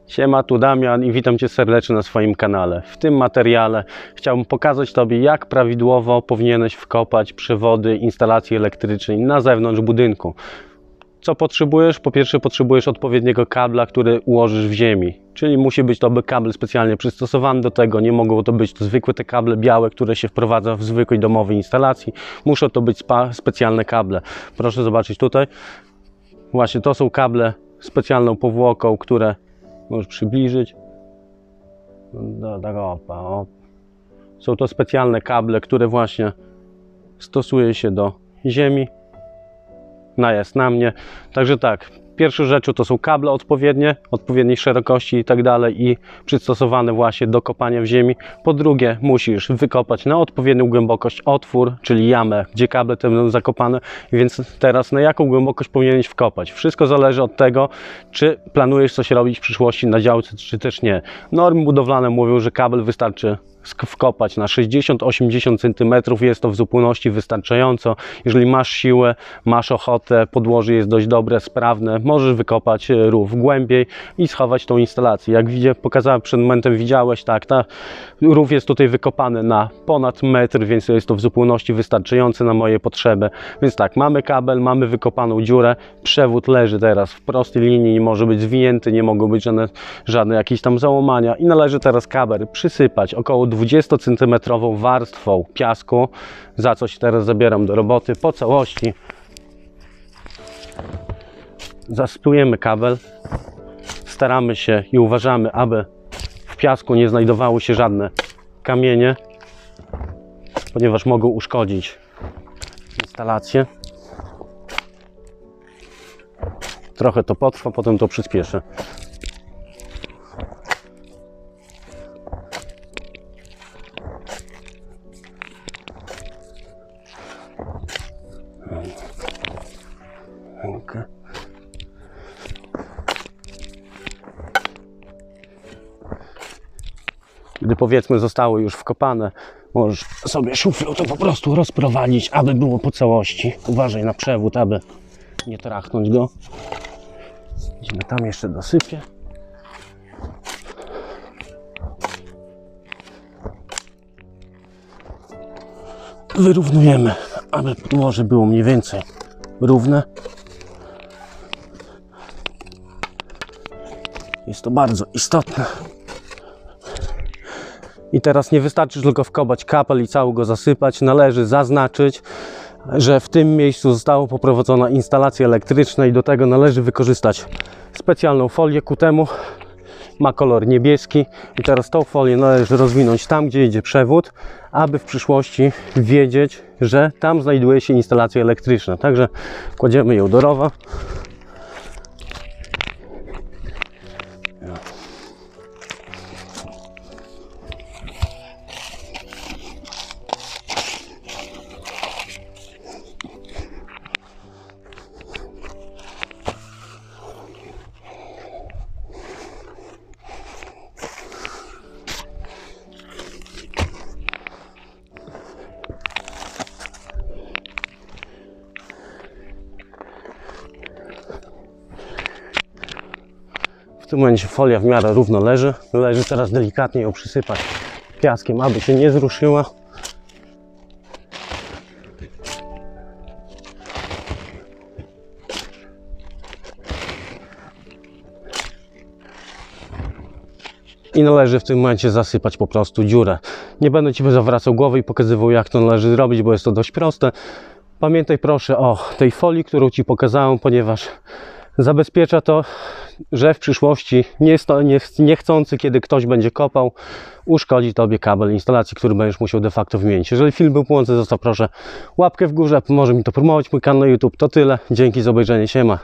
Siema, tu Damian i witam Cię serdecznie na swoim kanale. W tym materiale chciałbym pokazać Tobie, jak prawidłowo powinieneś wkopać przewody instalacji elektrycznej na zewnątrz budynku. Co potrzebujesz? Po pierwsze potrzebujesz odpowiedniego kabla, który ułożysz w ziemi. Czyli musi być to kabel specjalnie przystosowany do tego. Nie mogą to być zwykłe te kable białe, które się wprowadza w zwykłej domowej instalacji. Muszą to być specjalne kable. Proszę zobaczyć tutaj. Właśnie to są kable specjalną powłoką, które możesz przybliżyć. Są to specjalne kable, które właśnie stosuje się do ziemi. Najazd na mnie. Także tak, pierwszą rzeczą to są kable odpowiedniej szerokości i tak dalej i przystosowane właśnie do kopania w ziemi. Po drugie, musisz wykopać na odpowiednią głębokość otwór, czyli jamę, gdzie kable te będą zakopane. Więc teraz na jaką głębokość powinieneś wkopać? Wszystko zależy od tego, czy planujesz coś robić w przyszłości na działce, czy też nie. Normy budowlane mówią, że kabel wystarczy wkopać na 60-80 cm, jest to w zupełności wystarczająco. Jeżeli masz siłę, masz ochotę, podłoże jest dość dobre, sprawne, możesz wykopać rów głębiej i schować tą instalację. Jak pokazałem przed momentem, widziałeś, tak, rów jest tutaj wykopany na ponad metr, więc jest to w zupełności wystarczające na moje potrzeby. Więc tak, mamy kabel, mamy wykopaną dziurę, przewód leży teraz w prostej linii, nie może być zwinięty, nie mogą być żadne jakieś tam załamania i należy teraz kabel przysypać około 20 cm warstwą piasku, za coś teraz zabieram do roboty. Po całości zasypujemy kabel, staramy się i uważamy, aby w piasku nie znajdowały się żadne kamienie, ponieważ mogą uszkodzić instalację. Trochę to potrwa, potem to przyspieszę. Okay. Gdy powiedzmy zostało już wkopane, możesz sobie szuflą to po prostu rozprowadzić, aby było po całości. Uważaj na przewód, aby nie trachnąć go. Tam jeszcze dosypię. Wyrównujemy, aby podłoże było mniej więcej równe. Jest to bardzo istotne. I teraz nie wystarczy tylko wkopać kabel i cały go zasypać. Należy zaznaczyć, że w tym miejscu została poprowadzona instalacja elektryczna i do tego należy wykorzystać specjalną folię ku temu. Ma kolor niebieski i teraz tą folię należy rozwinąć tam, gdzie idzie przewód, aby w przyszłości wiedzieć, że tam znajduje się instalacja elektryczna. Także kładziemy ją do rowa. W tym momencie folia w miarę równo leży. Należy teraz delikatnie ją przysypać piaskiem, aby się nie zruszyła. I należy w tym momencie zasypać po prostu dziurę. Nie będę Ci zawracał głowy i pokazywał, jak to należy zrobić, bo jest to dość proste. Pamiętaj proszę o tej folii, którą Ci pokazałem, ponieważ zabezpiecza to, że w przyszłości niechcący, kiedy ktoś będzie kopał, uszkodzi Tobie kabel instalacji, który będziesz musiał de facto wymienić. Jeżeli film był pomocny, zostaw proszę łapkę w górze, pomoże mi to promować mój kanał na YouTube. To tyle. Dzięki za obejrzenie. Siema.